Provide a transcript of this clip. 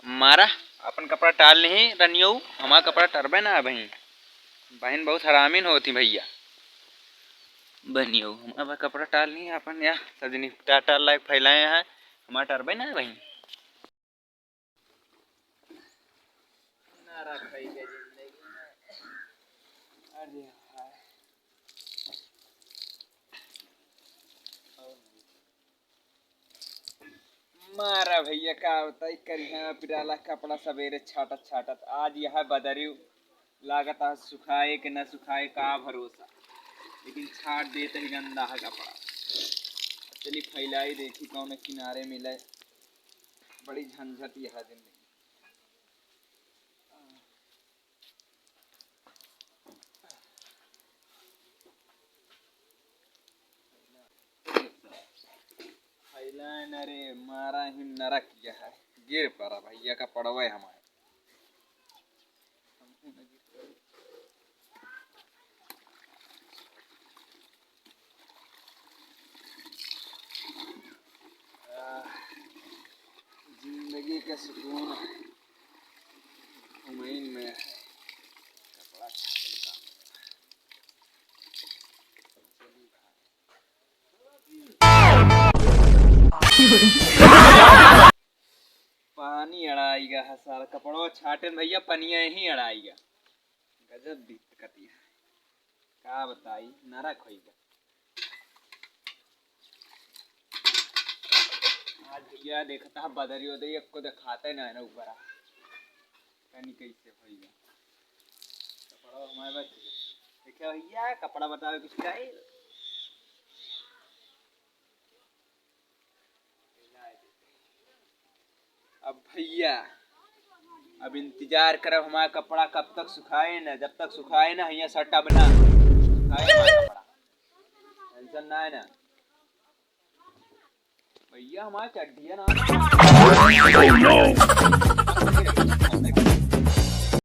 मारा अपन कपड़ा टाल नहीं रनियो, हमारा कपड़ा टरबे ना बहन। बहन बहुत हरामीन होती भैया। बनियो हमारा कपड़ा टाल नहीं अपन या सजनी टाल लायक फैलाए हैं, हमारा टरबे ना बहन। ना रखाई के जिंदगी में। अरे हाय। मारा भैया का बताई करिया पिराला कपड़ा सवेरे छाटत छाटत आज यह बदरी लागत है, सुखाए कि न सुखाए का भरोसा, लेकिन छाट देते ही गंदा है कपड़ा। चली फैलाई देखी कौन किनारे मिले, बड़ी झंझट यह जिंदगी। फैलाए न रे मारा ही नरक यह है, गिर पड़ा भैया का पड़वा हमारे। जिंदगी का सुकून उम्मीद में है, कपड़ा पानी अड़ाएगा है सारा कपड़ों छाटे भैया, पनिया ही अड़ाएगा। गजब दिक्कत है, का बताई नरक होइगा। आज भैया देखता बदरी उदरी को दिखाते ना है ना ऊपर कहीं कैसे होइगा कपड़ा हमारे बस। देखिए भैया कपड़ा बताओ कुछ चाहिए। अब भैया अब इंतजार करो हमारा कपड़ा कब तक सुखाए ना, जब तक सुखाए ना यहाँ सटा बना सुखाए हमारा कपड़ा, टेंशन ना है ना भैया। हमारा चड्डिया ना